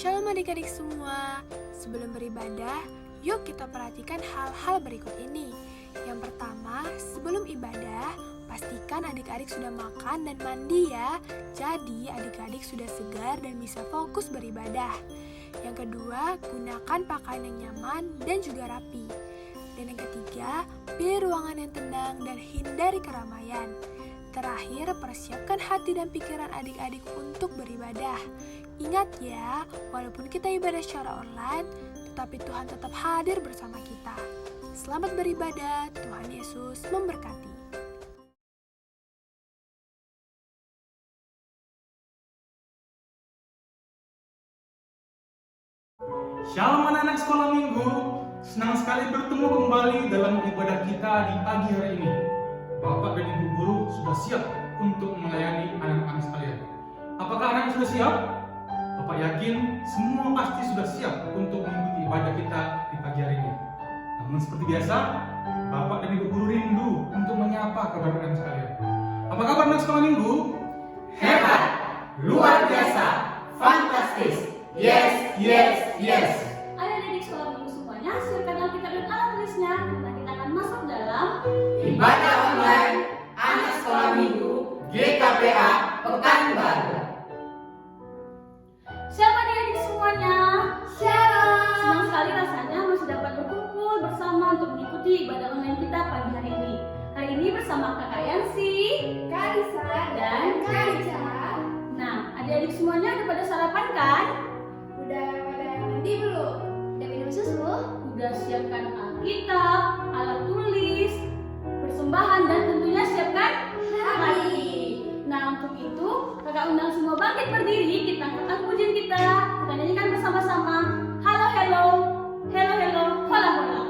Shalom adik-adik semua. Sebelum beribadah, yuk kita perhatikan hal-hal berikut ini. Yang pertama, sebelum ibadah, pastikan adik-adik sudah makan dan mandi ya. Jadi adik-adik sudah segar dan bisa fokus beribadah. Yang kedua, gunakan pakaian yang nyaman dan juga rapi. Dan yang ketiga, pilih ruangan yang tenang dan hindari keramaian. Terakhir, persiapkan hati dan pikiran adik-adik untuk beribadah. Ingat ya, walaupun kita ibadah secara online, tetapi Tuhan tetap hadir bersama kita. Selamat beribadah, Tuhan Yesus memberkati. Shalom anak-anak sekolah minggu, senang sekali bertemu kembali dalam ibadah kita di pagi hari ini. Bapak dan Ibu Guru sudah siap untuk melayani anak-anak sekalian. Apakah anak sudah siap? Bapak yakin semua pasti sudah siap untuk mengikuti ibadah kita di pagi hari ini. Namun seperti biasa, Bapak dan Ibu Guru rindu untuk menyapa kabar anak sekalian. Apa kabar anak sekolah minggu? Hebat, luar biasa, fantastis, yes, yes, yes. Adik-adik sekolah minggu semuanya, siapkan Alkitab dan alat tulisnya karena kita akan masuk dalam Ibadah online anak sekolah minggu GKPA Pekanbaru. Siapa adik-adik semuanya? Shalom. Senang sekali rasanya masih dapat berkumpul bersama untuk mengikuti ibadah online kita pagi hari ini. Hari ini bersama Kakak Yansi, Kalisa dan Kalisa. Nah, adik-adik semuanya udah pada sarapan kan? Udah pada mandi belum? Udah minum susu? Udah siapkan Alkitab, alat tulis, persembahan dan tentunya siapkan hati. Nah, untuk itu kakak undang semua bangkit berdiri, kita angkat pujian kita nyanyikan bersama-sama. Halo, hello, hello, hello, hola, hola.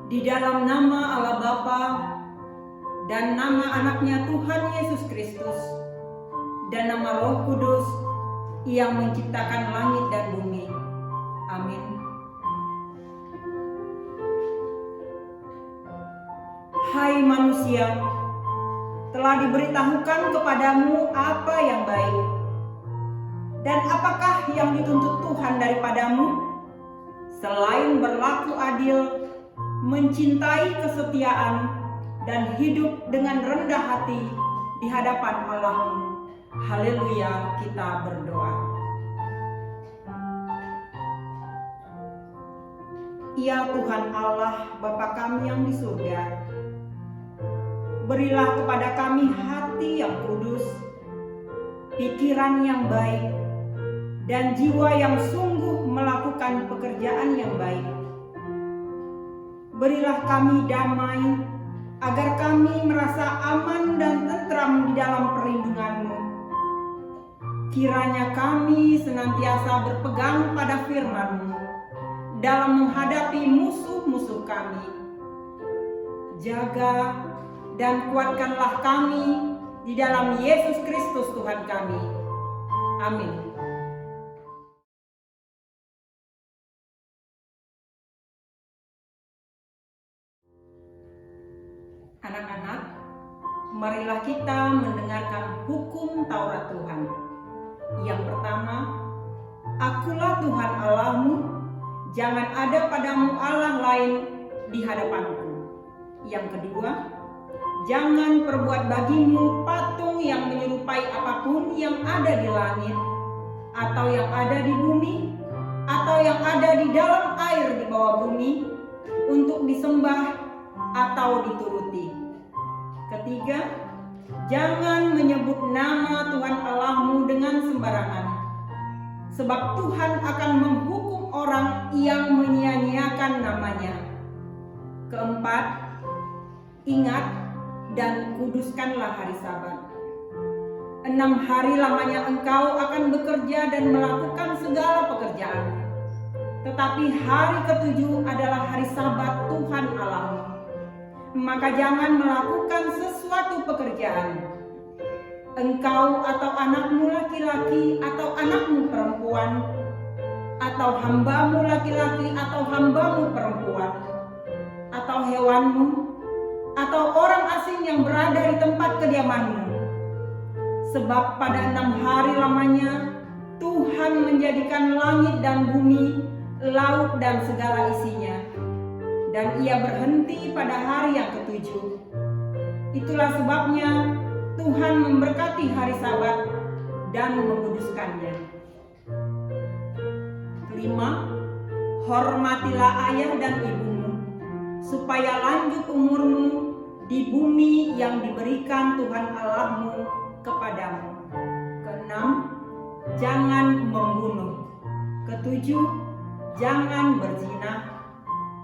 Di dalam nama Allah Bapa dan nama anaknya Tuhan Yesus Kristus dan nama Roh Kudus yang menciptakan langit dan bumi. Amin. Hai manusia, telah diberitahukan kepadamu apa yang baik dan apakah yang dituntut Tuhan daripadamu selain berlaku adil, mencintai kesetiaan, dan hidup dengan rendah hati di hadapan Allahmu. Haleluya, kita berdoa. Ya Tuhan Allah, Bapa kami yang di surga, berilah kepada kami hati yang kudus, pikiran yang baik, dan jiwa yang sungguh melakukan pekerjaan yang baik. Berilah kami damai, agar kami merasa aman dan tentram di dalam perlindungan-Mu. Kiranya kami senantiasa berpegang pada firman-Mu dalam menghadapi musuh-musuh kami. Jaga dan kuatkanlah kami di dalam Yesus Kristus Tuhan kami. Amin. Anak-anak, marilah kita mendengarkan hukum Taurat Tuhan. Yang pertama, Akulah Tuhan Allahmu, jangan ada padamu Allah lain di hadapanku. Yang kedua, jangan perbuat bagimu patung yang menyerupai apapun yang ada di langit, atau yang ada di bumi, atau yang ada di dalam air di bawah bumi, untuk disembah atau dituruti. Ketiga, jangan menyebut nama Tuhan Allahmu dengan sembarangan, sebab Tuhan akan menghukum orang yang menyia-nyiakan namanya. Keempat, ingat dan kuduskanlah hari Sabat. 6 hari lamanya engkau akan bekerja dan melakukan segala pekerjaan. Tetapi hari ke-7 adalah hari Sabat Tuhan Allahmu. Maka jangan melakukan sesuatu pekerjaan. Engkau atau anakmu laki-laki atau anakmu perempuan, atau hambamu laki-laki atau hambamu perempuan, atau hewanmu, atau orang asing yang berada di tempat kediamanmu. Sebab pada 6 hari lamanya Tuhan menjadikan langit dan bumi, laut dan segala isinya, dan Ia berhenti pada hari yang ke-7. Itulah sebabnya Tuhan memberkati hari Sabat dan menguduskannya. Kelima, hormatilah ayah dan ibumu, supaya lanjut umurmu di bumi yang diberikan Tuhan Allahmu kepadamu. Keenam, jangan membunuh. Ketujuh, jangan berzina.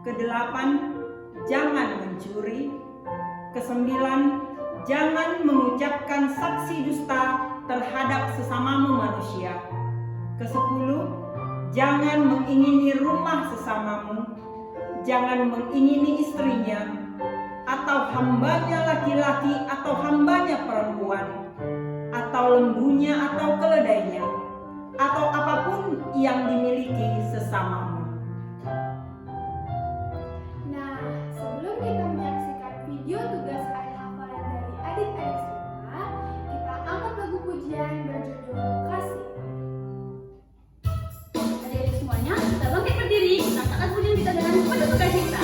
Kedelapan, jangan mencuri. Kesembilan, jangan mengucapkan saksi dusta terhadap sesamamu manusia. Kesepuluh, jangan mengingini rumah sesamamu. Jangan mengingini istrinya, atau hambanya laki-laki atau hambanya perempuan, atau lembunya atau keledainya, atau apapun yang dimiliki sesamamu. Nah, sebelum kita menyaksikan video tugas ayat hafalan dari adik-adik semua, kita angkat lagu pujian berjudul Kasih. Adik-adik semuanya, kita bangkit berdiri, kita angkat pujian kita dengan penuh sukacita.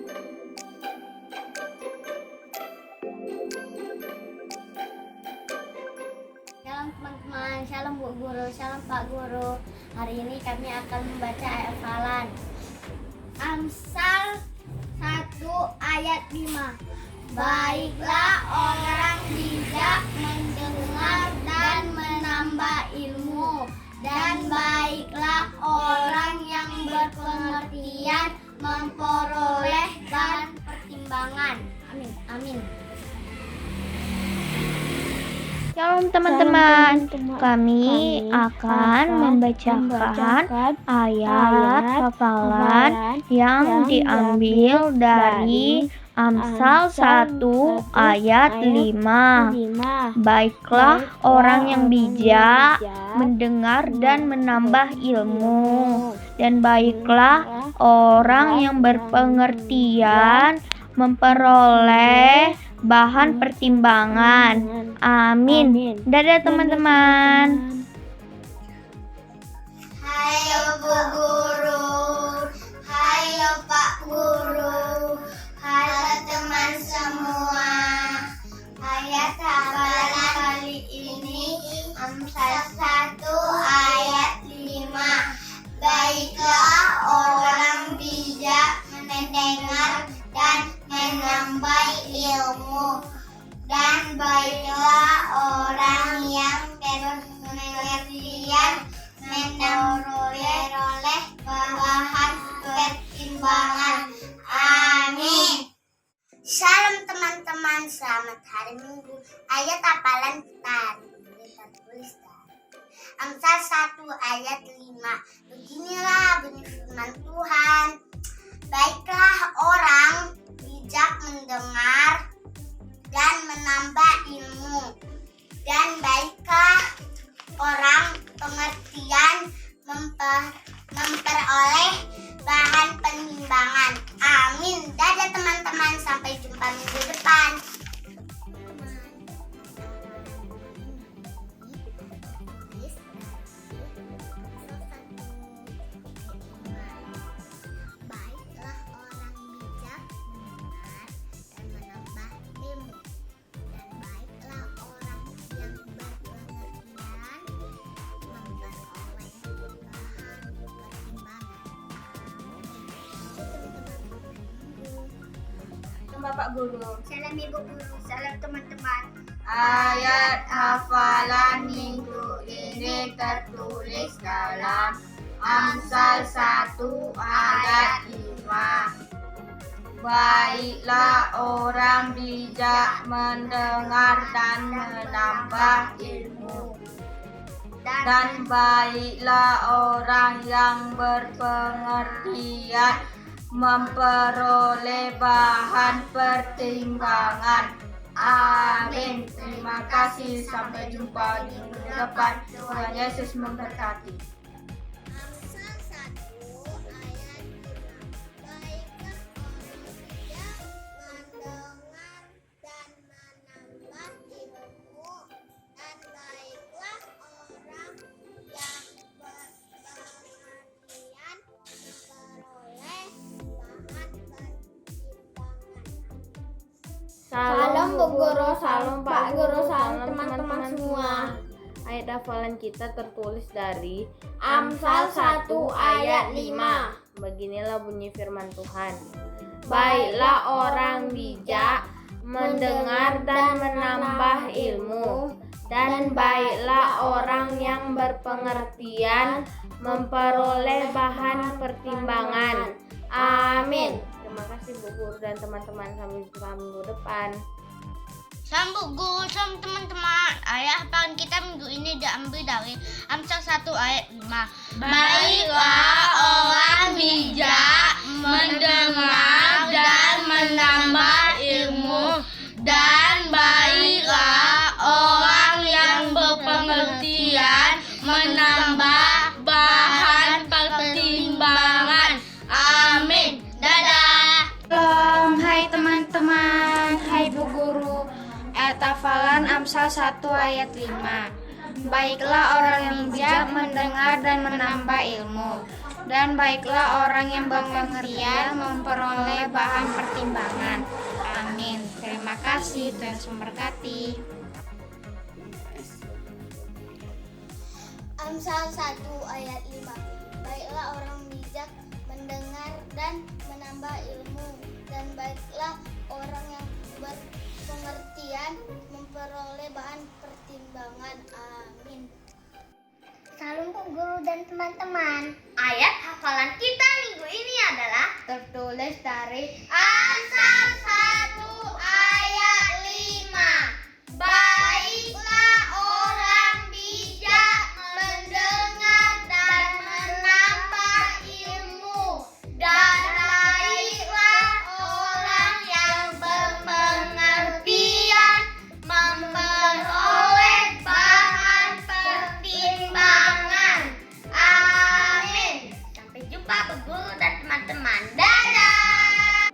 Shalom teman-teman, shalom Bu Guru, shalom Pak Guru. Hari ini kami akan membaca ayat hafalan. Amsal 1 ayat 5. Baiklah orang bijak mendengar dan menambah ilmu, dan baiklah orang yang berpengertian memperoleh bahan pertimbangan. Amin. Amin. Shalom teman-teman, kami akan membacakan ayat hafalan yang diambil dari Amsal 1 ayat 5. Baiklah orang yang bijak mendengar dan menambah ilmu, dan baiklah orang yang berpengertian memperoleh bahan pertimbangan. Amin. Dadah teman-teman. Hayo Bu Guru, hayo Pak Guru, halo teman semua. Ayat hafalan kali ini Amsal 1 ayat 5. Baiklah orang bijak mendengar dan menambah ilmu, dan baiklah orang yang berpengertian memperoleh bahan pertimbangan. Amin. Shalom teman-teman, selamat hari Minggu. Ayat hafalan kita hari ini tertulis dari Amsal 1 ayat 5. Beginilah bunyi firman Tuhan. Baiklah orang bijak mendengar dan menambah ilmu, dan baiklah orang pengertian memperoleh bahan pertimbangan. Amin. Dadah teman-teman, sampai jumpa minggu depan. Baiklah orang bijak mendengar dan menambah ilmu, dan baiklah orang yang berpengertian memperoleh bahan pertimbangan. Shalom Bapak Guru. Salam Ibu Guru, salam teman-teman. Ayat hafalan minggu ini tertulis dalam Amsal 1 ayat 5. Baiklah orang bijak mendengar dan menambah ilmu, dan baiklah orang yang berpengertian memperoleh bahan pertimbangan. Amin. Terima kasih. Sampai jumpa di minggu depan. Tuhan Yesus memberkati. Amsal 1 ayat 5. Baiklah orang bijak mendengar dan menambah ilmu, dan baiklah orang yang berpengertian memperoleh bahan pertimbangan. Salam Bu Guru, salam Pak Guru, salam teman-teman semua. Ayat hafalan kita tertulis dari Amsal 1 ayat 5. Beginilah bunyi firman Tuhan. Baiklah orang bijak mendengar dan menambah ilmu, dan baiklah orang yang berpengertian memperoleh bahan pertimbangan. Amin. Terima kasih Bu Guru dan teman-teman, sampai jumpa minggu depan. Salam Bu Guru, salam teman-teman. Ayat hafalan kita minggu ini diambil dari Amsal 1 ayat 5. Baiklah orang bijak mendengar dan menambah ilmu, dan baiklah orang yang berpengertian menambah bahan pertimbangan. Amin. Dadah. Shalom, hai teman-teman, hai Bu Guru. Ayat hafalan Amsal 1 ayat 5. Baiklah orang yang bijak mendengar dan menambah ilmu, Dan baiklah orang yang berpengertian memperoleh bahan pertimbangan. Amin. Terima kasih, Tuhan Yesus memberkati. Amsal 1 ayat 5. Baiklah orang bijak mendengar dan menambah ilmu, dan baiklah orang yang berpengertian memperoleh bahan pertimbangan. Amin. Salam Bu Guru dan teman-teman. Ayat hafalan kita minggu ini adalah Tertulis dari Amsal 1 ayat 5. Baiklah orang bijak mendengar dan menambah ilmu, dan baiklah orang yang berpengertian memperoleh bahan pertimbangan. Amin. Sampai jumpa Bu Guru dan teman-teman. Dadah.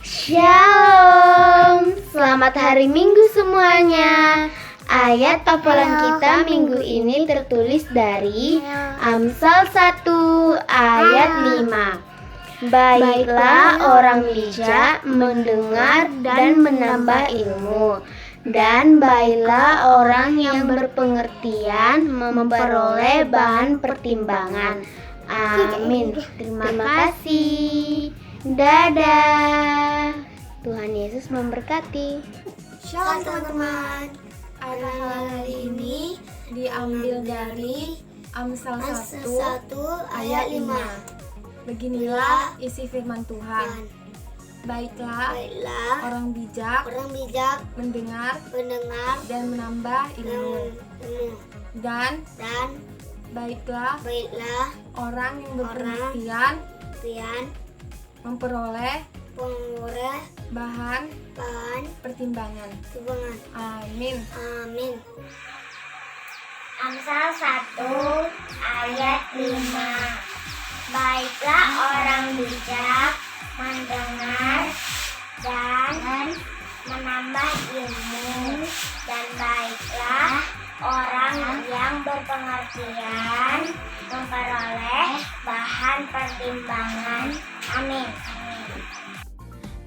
Shalom, selamat hari Minggu semuanya. Ayat hafalan kita minggu ini tertulis dari Amsal 1 ayat 5. Baiklah orang bijak mendengar dan menambah ilmu, dan baiklah orang yang berpengertian memperoleh bahan pertimbangan. Amin. Terima kasih. Dadah. Tuhan Yesus memberkati. Shalom teman-teman. Ayat hafalan hari ini diambil dari Amsal 1 ayat 5. Beginilah isi firman Tuhan. Baiklah orang bijak mendengar dan menambah ilmu. Dan baiklah orang yang berpengertian memperoleh bahan pertimbangan. Amin. Amsal 1 ayat 5. Baiklah orang bijak mendengar dan menambah ilmu, dan baiklah orang yang berpengertian memperoleh bahan pertimbangan. Amin.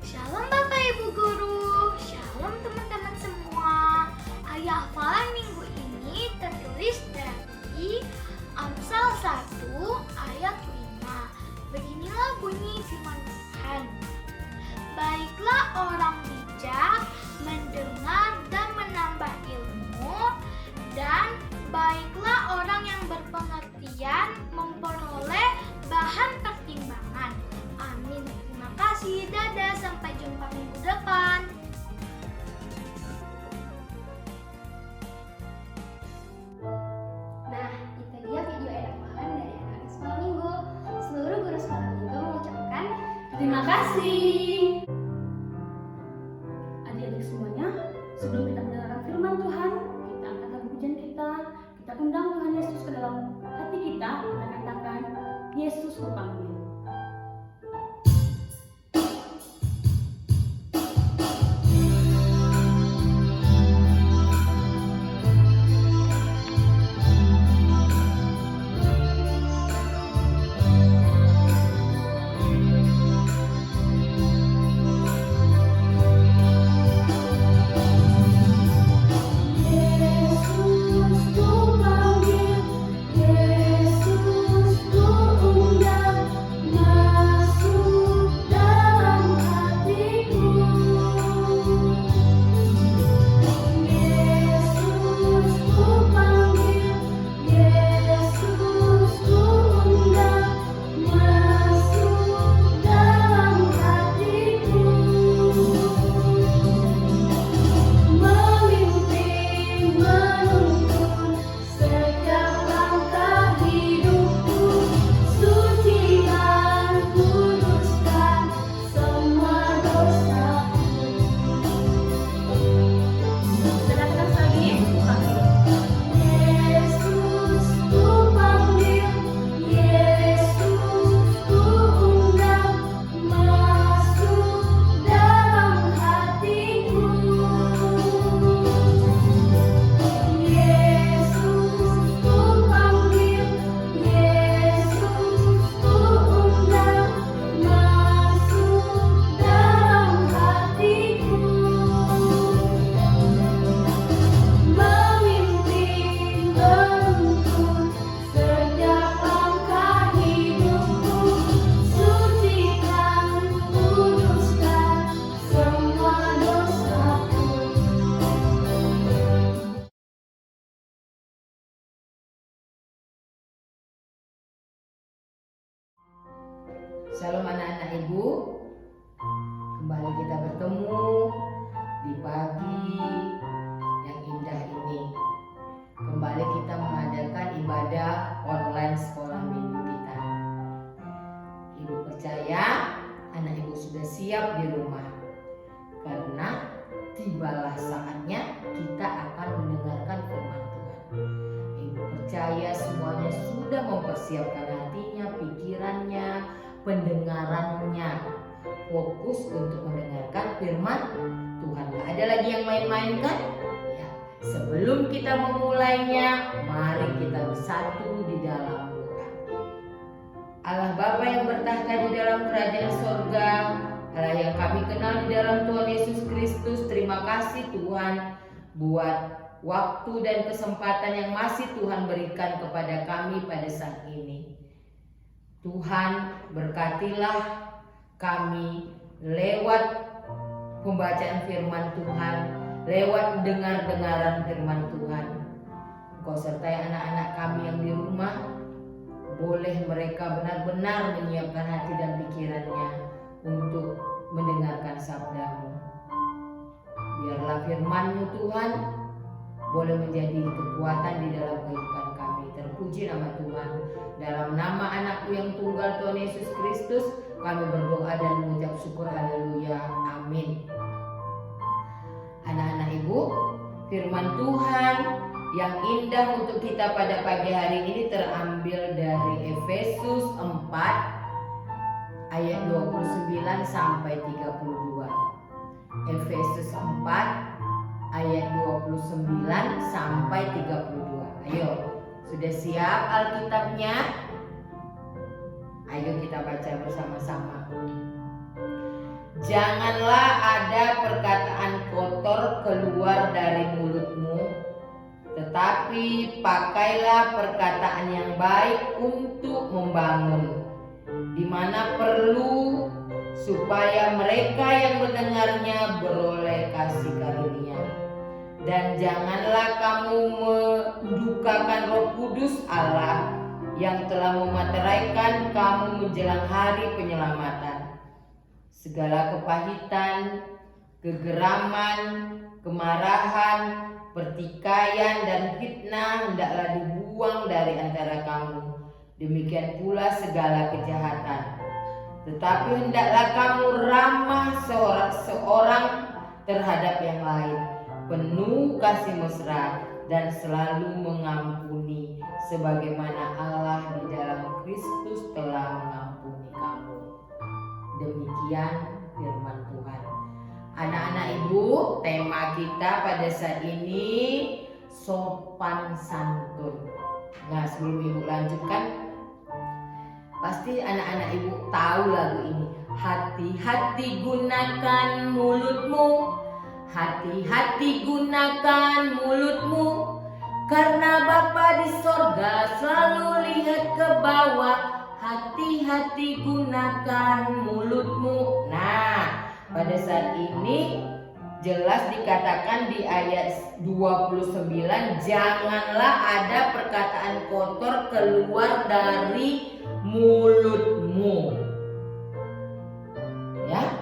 Shalom Bapak Ibu Guru, shalom teman-teman semua. Ayat hafalan minggu ini tertulis dari Amsal 1 ayat 5. Beginilah bunyi firman Tuhan. Baiklah orang bijak mendengar dan menambah ilmu, dan baiklah orang yang berpengertian memperoleh bahan pertimbangan. Amin. Terima kasih. Dadah. Sampai jumpa minggu depan. Nah, itu dia video ayat hafalan dari anak-anak sekolah minggu. Seluruh guru sekolah minggu mengucapkan Terima kasih. Adik-adik semuanya, sebelum kita mendengarkan firman Tuhan, kita angkat lagu pujian kita undang Tuhan Yesus ke dalam hati kita katakan, Yesus memanggil. Yesus ku panggil, Yesus ku undang. sudah siap di rumah. Karena tibalah saatnya kita akan mendengarkan firman Tuhan. Ibu percaya semuanya sudah mempersiapkan hatinya, pikirannya, pendengarannya, fokus untuk mendengarkan firman Tuhan. Gak ada lagi yang main-main kan? Ya, sebelum kita memulainya, mari kita bersatu di dalam doa. Allah Bapa yang bertahta di dalam kerajaan sorga, Allah yang kami kenal di dalam Tuhan Yesus Kristus, terima kasih Tuhan buat waktu dan kesempatan yang masih Tuhan berikan kepada kami pada saat ini. Tuhan, berkatilah kami lewat pembacaan firman Tuhan, lewat dengar-dengaran firman Tuhan. Engkau sertai anak-anak kami yang di rumah, boleh mereka benar-benar menyiapkan hati dan pikirannya untuk mendengarkan sabda-Mu. Biarlah firman-Mu Tuhan boleh menjadi kekuatan di dalam kehidupan kami. Terpuji nama Tuhan. Dalam nama anak-Mu yang tunggal Tuhan Yesus Kristus, kami berdoa dan mengucap syukur. Haleluya. Amin. Anak-anak Ibu, firman Tuhan yang indah untuk kita pada pagi hari ini terambil dari Efesus 4 ayat 29 sampai 32. Efesus 4 ayat 29 sampai 32. Ayo, sudah siap Alkitabnya? Ayo kita baca bersama-sama. Janganlah ada perkataan kotor keluar dari mulutmu, tetapi pakailah perkataan yang baik untuk membangun, di mana perlu, supaya mereka yang mendengarnya beroleh kasih karunia. Dan janganlah kamu mendukakan Roh Kudus Allah yang telah memateraikan kamu menjelang hari penyelamatan. Segala kepahitan, kegeraman, kemarahan, pertikaian dan fitnah hendaklah dibuang dari antara kamu. Demikian pula segala kejahatan. Tetapi hendaklah kamu ramah seorang terhadap yang lain, penuh kasih mesra dan selalu mengampuni, sebagaimana Allah di dalam Kristus telah mengampuni kamu. Demikian firman Tuhan. Anak-anak Ibu, tema kita pada saat ini sopan santun. Nah, sebelum Ibu lanjutkan, pasti anak-anak Ibu tahu lagu ini. Hati-hati gunakan mulutmu, hati-hati gunakan mulutmu, karena Bapa di sorga selalu lihat ke bawah. Hati-hati gunakan mulutmu. Nah, pada saat ini jelas dikatakan di ayat 29, janganlah ada perkataan kotor keluar dari mulutmu. Ya,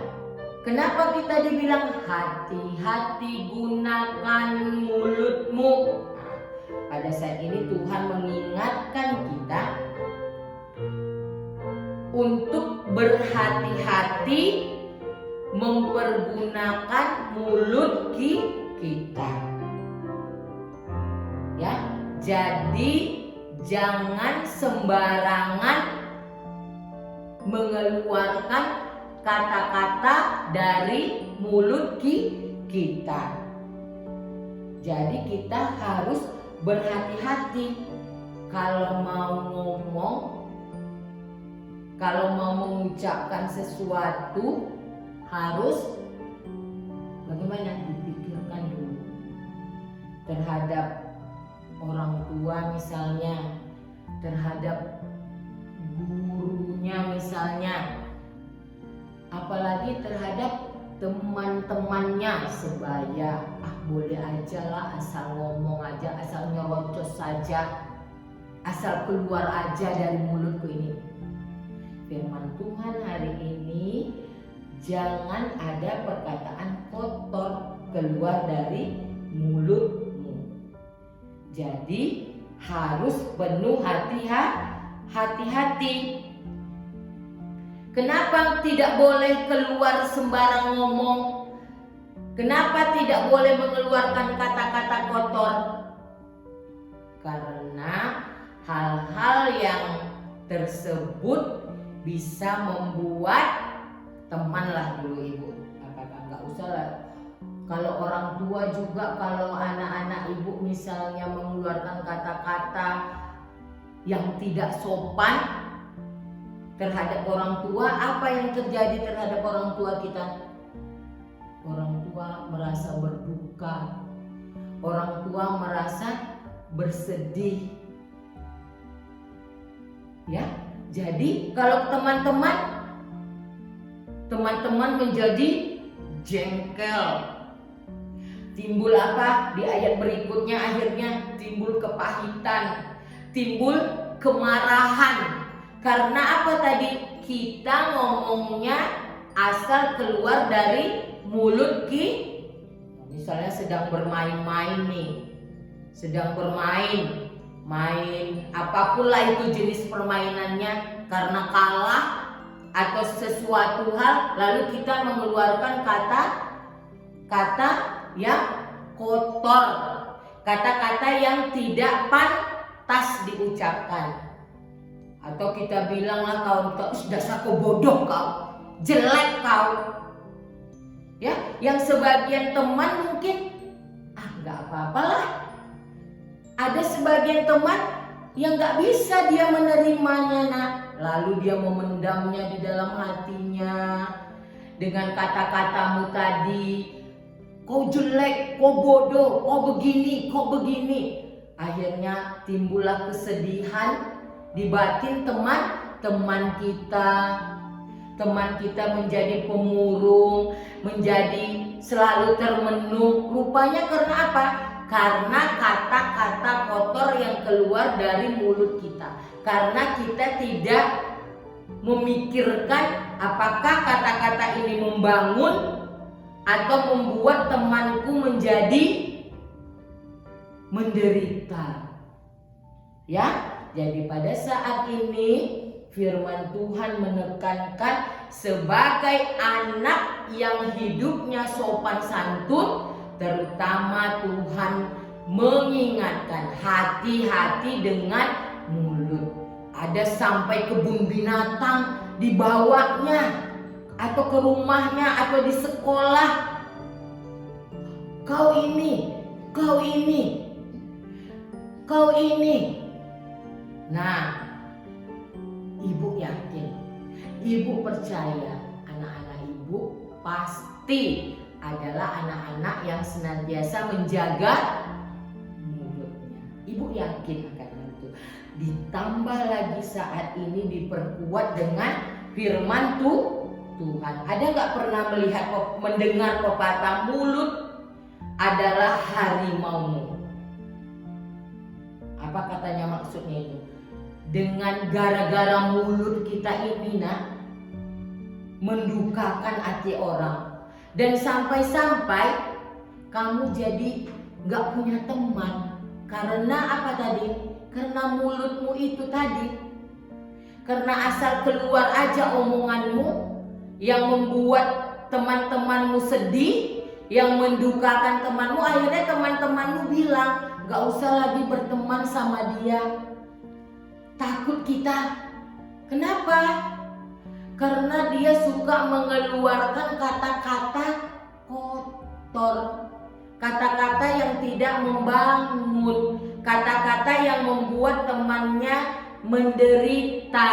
kenapa kita dibilang hati-hati gunakan mulutmu? Nah, pada saat ini Tuhan mengingatkan kita untuk berhati-hati mempergunakan mulut kita. Ya, jadi jangan sembarangan mengeluarkan kata-kata dari mulut kita. Jadi kita harus berhati-hati kalau mau ngomong, kalau mau mengucapkan sesuatu harus bagaimana, dipikirkan dulu terhadap orang tua misalnya, terhadap gurunya misalnya, apalagi terhadap teman-temannya, sebaya boleh aja lah, asal ngomong aja, asal nyerocos saja, asal keluar aja dari mulutku ini. Firman Tuhan hari ini, jangan ada perkataan kotor keluar dari mulutmu. Jadi harus penuh hati-hati. Kenapa tidak boleh keluar sembarang ngomong? Kenapa tidak boleh mengeluarkan kata-kata kotor? Karena hal-hal yang tersebut bisa membuat temanlah dulu ibu. Nggak usah lah. Kalau orang tua juga, kalau anak-anak ibu misalnya mengeluarkan kata-kata yang tidak sopan terhadap orang tua, apa yang terjadi terhadap orang tua kita? Orang tua merasa berduka, orang tua merasa bersedih. Ya, jadi kalau teman-teman menjadi jengkel, timbul apa? Di ayat berikutnya akhirnya timbul kepahitan, timbul kemarahan. Karena apa tadi? Kita ngomongnya asal keluar dari mulut misalnya sedang bermain-main nih, sedang main apapun lah itu jenis permainannya, karena kalah atau sesuatu hal lalu kita mengeluarkan kata-kata yang kotor, kata-kata yang tidak pantas diucapkan. Atau kita bilanglah kau dasar kau bodoh, kau jelek, kau. Ya, yang sebagian teman mungkin nggak apa-apalah. Ada sebagian teman yang nggak bisa dia menerimanya, nak. Lalu dia memendamnya di dalam hatinya dengan kata-katamu tadi. Kau jelek, kau bodoh, kau begini, kau begini. Akhirnya timbullah kesedihan di batin teman kita menjadi pemurung, menjadi selalu termenung. Rupanya karena apa? Karena kata-kata kotor yang keluar dari mulut kita. Karena kita tidak memikirkan apakah kata-kata ini membangun atau membuat temanku menjadi menderita. Ya, jadi pada saat ini firman Tuhan menekankan sebagai anak yang hidupnya sopan santun, terutama Tuhan mengingatkan hati-hati dengan mulut. Ada sampai kebun binatang dibawanya atau ke rumahnya atau di sekolah. Kau ini. Nah, ibu yakin, ibu percaya anak-anak ibu pasti adalah anak-anak yang senantiasa menjaga mulutnya. Ibu yakin akan itu. Ditambah lagi saat ini diperkuat dengan firman Tuhan. Ada nggak pernah mendengar pepatah mulut adalah harimaumu? Apa katanya maksudnya itu? Dengan gara-gara mulut kita ini, nak, mendukakan hati orang. Dan sampai-sampai kamu jadi gak punya teman. Karena apa tadi? Karena mulutmu itu tadi. Karena asal keluar aja omonganmu yang membuat teman-temanmu sedih, yang mendukakan temanmu, akhirnya teman-temanmu bilang gak usah lagi berteman sama dia. Takut kita. Kenapa? Karena dia suka mengeluarkan kata-kata kotor, kata-kata yang tidak membangun, kata-kata yang membuat temannya menderita.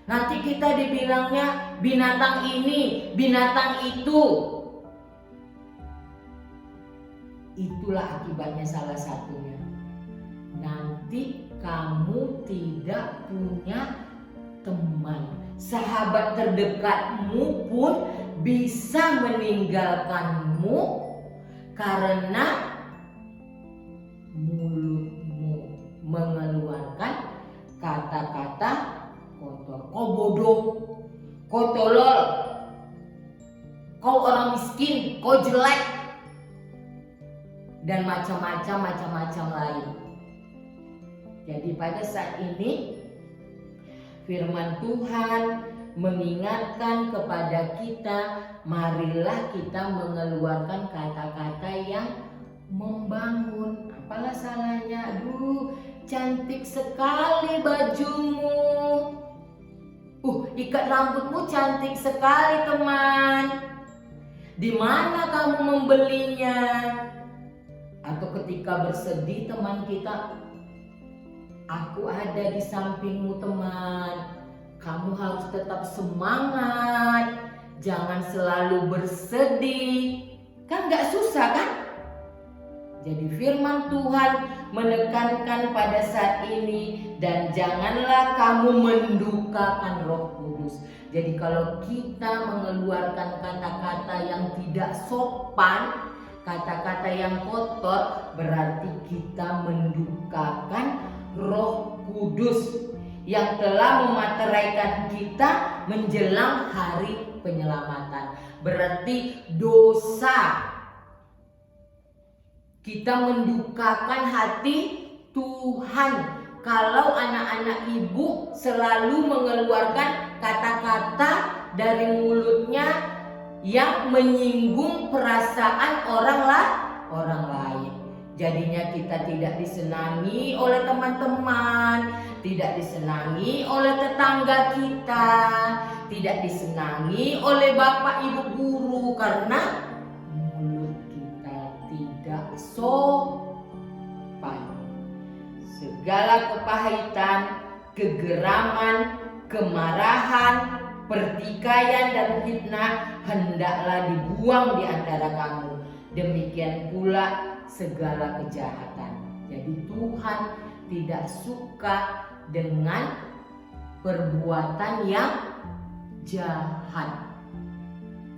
Nanti kita dibilangnya binatang ini, binatang itu. Itulah akibatnya salah satunya. Nanti kamu tidak punya teman. Sahabat terdekatmu pun bisa meninggalkanmu karena mulutmu mengeluarkan kata-kata kotor. Kau bodoh, kau tolol, kau orang miskin, kau jelek, dan macam-macam lain. Jadi pada saat ini firman Tuhan mengingatkan kepada kita, marilah kita mengeluarkan kata-kata yang membangun. Apalah salahnya? Aduh, cantik sekali bajumu. Ikat rambutmu cantik sekali, teman. Di mana kamu membelinya? Atau ketika bersedih teman kita, aku ada di sampingmu teman. Kamu harus tetap semangat. Jangan selalu bersedih. Kan gak susah kan? Jadi firman Tuhan menekankan pada saat ini, dan janganlah kamu mendukakan Roh Kudus. Jadi kalau kita mengeluarkan kata-kata yang tidak sopan, kata-kata yang kotor, berarti kita mendukakan Roh Kudus yang telah memateraikan kita menjelang hari penyelamatan. Berarti dosa. Kita mendukakan hati Tuhan kalau anak-anak ibu selalu mengeluarkan kata-kata dari mulutnya yang menyinggung perasaan orang lain. Jadinya kita tidak disenangi oleh teman-teman, tidak disenangi oleh tetangga kita, tidak disenangi oleh bapak ibu guru karena tidak sopan. Segala kepahitan, kegeraman, kemarahan, pertikaian dan fitnah hendaklah dibuang di antara kamu. Demikian pula segala kejahatan. Jadi Tuhan tidak suka dengan perbuatan yang jahat.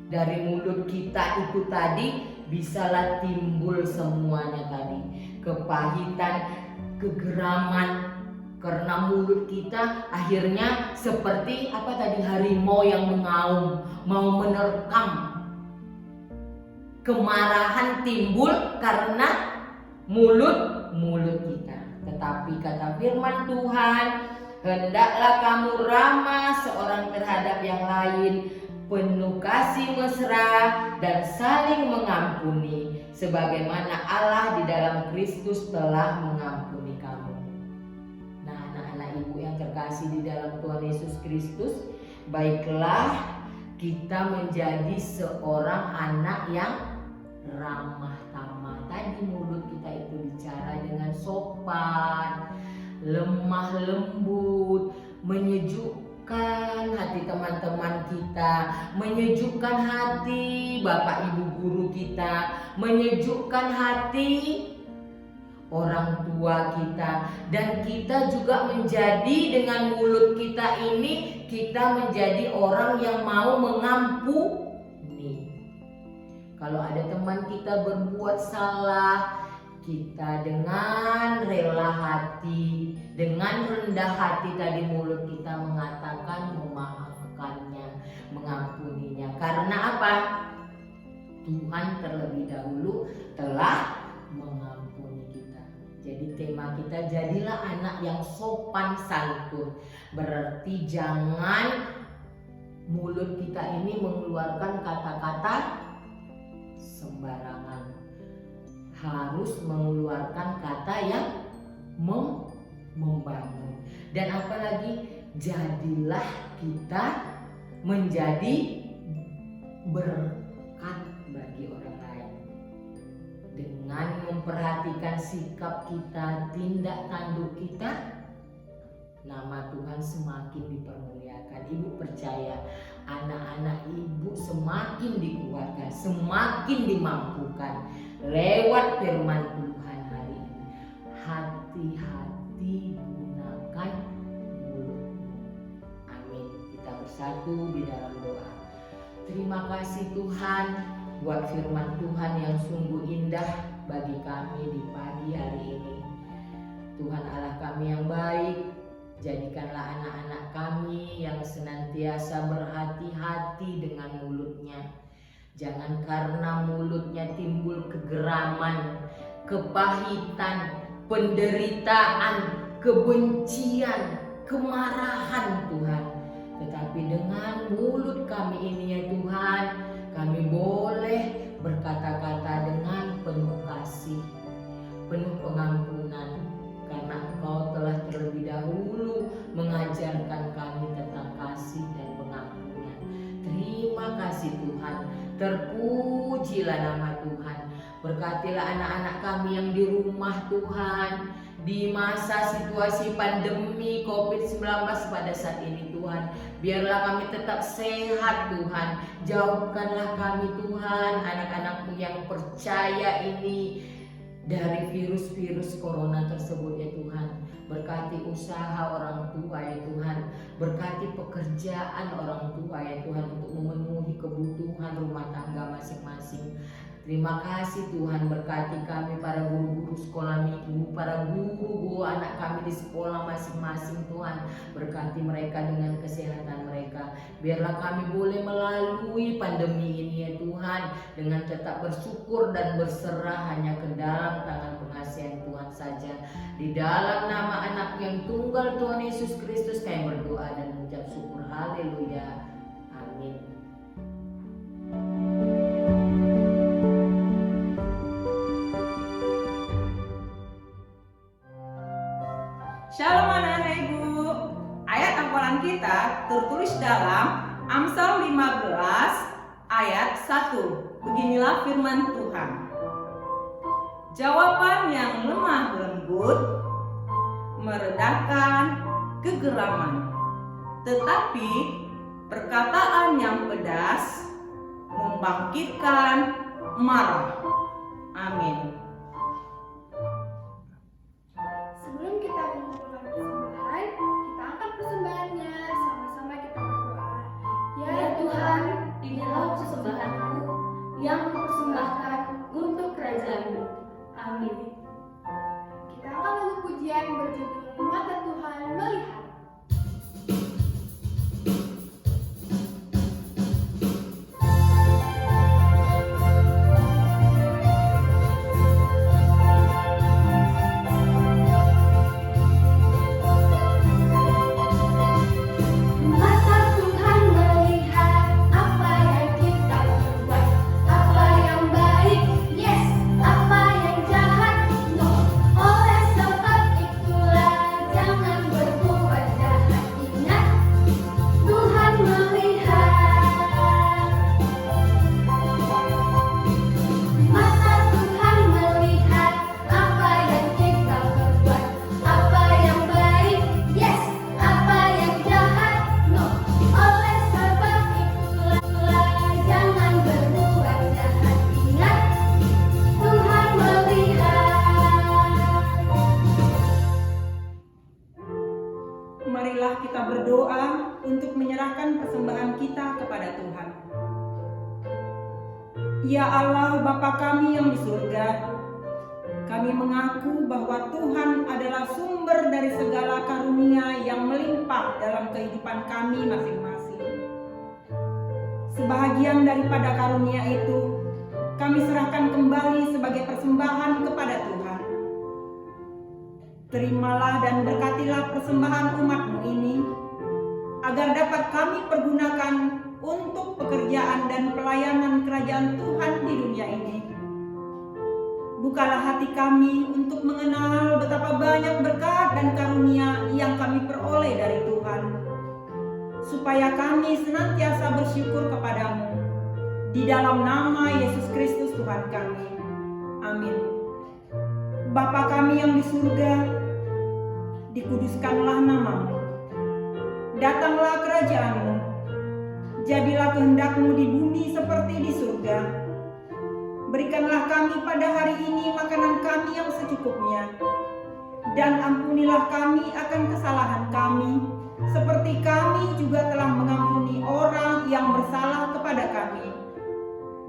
Dari mulut kita itu tadi bisalah timbul semuanya tadi. Kepahitan, kegeraman, karena mulut kita akhirnya seperti apa tadi, harimau yang mengaum, mau menerkam. Kemarahan timbul karena mulut kita. Tetapi kata firman Tuhan, hendaklah kamu ramah seorang terhadap yang lain, penuh kasih mesra dan saling mengampuni, sebagaimana Allah di dalam Kristus telah mengampuni kamu. Nah, anak-anak ibu yang terkasih di dalam Tuhan Yesus Kristus, baiklah kita menjadi seorang anak yang ramah tamah. Tadi mulut kita itu bicara dengan sopan, lemah lembut, menyejukkan hati teman-teman kita, menyejukkan hati bapak ibu guru kita, menyejukkan hati orang tua kita, dan kita juga menjadi dengan mulut kita ini, kita menjadi orang yang mau mengampuni. Kalau ada teman kita berbuat salah, kita dengan rela hati, dengan rendah hati tadi mulut kita mengatakan memaafkannya, mengampuninya. Karena apa? Tuhan terlebih dahulu telah mengampuni kita. Jadi tema kita, jadilah anak yang sopan santun. Berarti jangan mulut kita ini mengeluarkan kata-kata sembarangan. Harus mengeluarkan kata yang membangun. Dan apalagi, jadilah kita menjadi berkat bagi orang lain. Dengan memperhatikan sikap kita, tindak tanduk kita, nama Tuhan semakin dipermuliakan. Ibu percaya, anak-anak ibu semakin dikuatkan, semakin dimampukan lewat firman Tuhan hari ini. Hati-hati gunakan mulut. Amin. Kita bersatu di dalam doa. Terima kasih Tuhan buat firman Tuhan yang sungguh indah bagi kami di pagi hari ini. Tuhan Allah kami yang baik, jadikanlah anak-anak kami yang senantiasa berhati-hati dengan mulutnya. Jangan karena mulutnya timbul kegeraman, kepahitan, penderitaan, kebencian, kemarahan Tuhan. tetapi dengan mulut kami ini ya Tuhan, kami boleh berkata-kata dengan penuh kasih, penuh pengampunan, karena Engkau telah terlebih dahulu mengajarkan kami tentang kasih dan pengampunan. Terima kasih Tuhan, terpujilah nama Tuhan. Berkatilah anak-anak kami yang di rumah Tuhan, di masa situasi pandemi COVID-19 pada saat ini Tuhan. Biarlah kami tetap sehat Tuhan. Jauhkanlah kami Tuhan, anak-anak-Mu yang percaya ini dari virus-virus corona tersebut ya Tuhan. Berkati usaha orang tua ya Tuhan. Berkati pekerjaan orang tua ya Tuhan untuk memenuhi kebutuhan rumah tangga masing-masing. Terima kasih Tuhan, berkati kami para guru-guru sekolah minggu, para guru-guru anak kami di sekolah masing-masing Tuhan. Berkati mereka dengan kesehatan mereka. Biarlah kami boleh melalui pandemi ini ya Tuhan, dengan tetap bersyukur dan berserah hanya ke dalam tangan pengasihan Tuhan saja. Di dalam nama anak yang tunggal Tuhan Yesus Kristus kami berdoa dan mengucap syukur. Haleluya. Amin. Shalom anak-anak ibu. Ayat hafalan kita tertulis dalam Amsal 15 ayat 1. Beginilah firman Tuhan. Jawaban yang lemah lembut meredakan kegeraman, tetapi perkataan yang pedas membangkitkan marah. Amin. Sebelum kita mengumpulkan persembahan, kita angkat persembahannya, sama-sama kita berdoa. Ya Tuhan, inilah persembahanku yang kupersembahkan untuk kerajaan-Mu. Amin. Kita angkat lagu pujian berjudul Mata Tuhan Melihat. Mata Tuhan melihat apa yang kita perbuat, apa yang baik, yes, apa yang jahat, no. Oleh sebab itulah jangan berbuat jahat. Ingat, Tuhan melihat. Mata Tuhan melihat apa yang kita perbuat, apa yang baik, yes, apa yang jahat, no. Oleh sebab itulah jangan berbuat jahat. Ingat, Tuhan melihat. Marilah kita berdoa untuk menyerahkan persembahan kita kepada Tuhan. Ya Allah Bapa kami yang di surga, kami mengaku bahwa Tuhan adalah sumber dari segala karunia yang melimpah dalam kehidupan kami masing-masing. Sebahagian daripada karunia itu kami serahkan kembali sebagai persembahan kepada Tuhan. Terimalah dan berkatilah persembahan umat-Mu ini, agar dapat kami pergunakan untuk pekerjaan dan pelayanan kerajaan Tuhan di dunia ini. Bukalah hati kami untuk mengenal betapa banyak berkat dan karunia yang kami peroleh dari Tuhan, supaya kami senantiasa bersyukur kepadamu. Di dalam nama Yesus Kristus Tuhan kami. Amin. Bapa kami yang di surga, dikuduskanlah nama-Mu. Datanglah kerajaan-Mu. Jadilah kehendak-Mu di bumi seperti di surga. Berikanlah kami pada hari ini makanan kami yang secukupnya. Dan ampunilah kami akan kesalahan kami, seperti kami juga telah mengampuni orang yang bersalah kepada kami.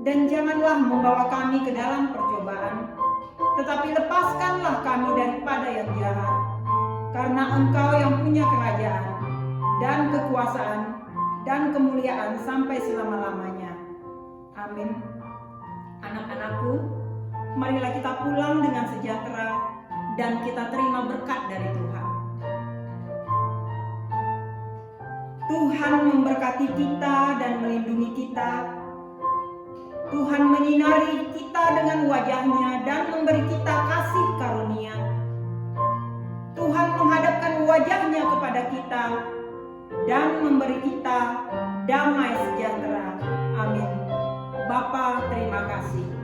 Dan janganlah membawa kami ke dalam percobaan, tetapi lepaskanlah kami daripada yang jahat. Karena Engkau yang punya kerajaan, dan kekuasaan, dan kemuliaan sampai selama-lamanya. Amin. Anak-anakku, marilah kita pulang dengan sejahtera, dan kita terima berkat dari Tuhan. Tuhan memberkati kita dan melindungi kita. Tuhan menyinari kita dengan wajah-Nya dan memberi kita kasih karunia. Tuhan menghadapkan wajah-Nya kepada kita dan memberi kita damai sejahtera. Amin. Bapa, terima kasih.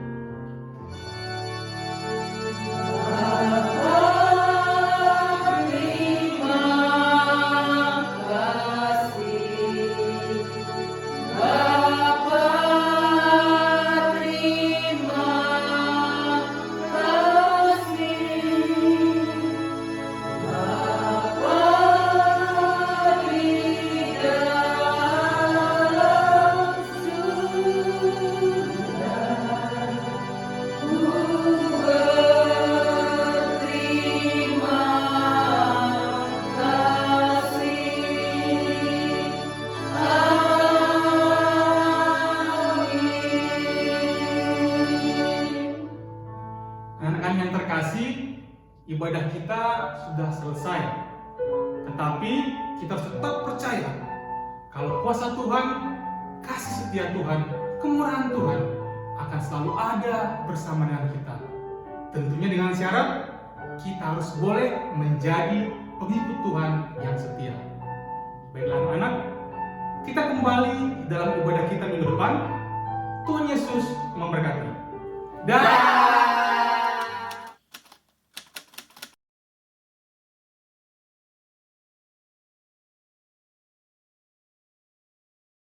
Anak-anak yang terkasih, ibadah kita sudah selesai. Tetapi kita harus tetap percaya kalau kuasa Tuhan, kasih setia Tuhan, kemurahan Tuhan akan selalu ada bersama dengan kita. Tentunya dengan syarat kita harus boleh menjadi pengikut Tuhan yang setia. Baiklah anak-anak, kita kembali dalam ibadah kita minggu depan. Tuhan Yesus memberkati. Dah.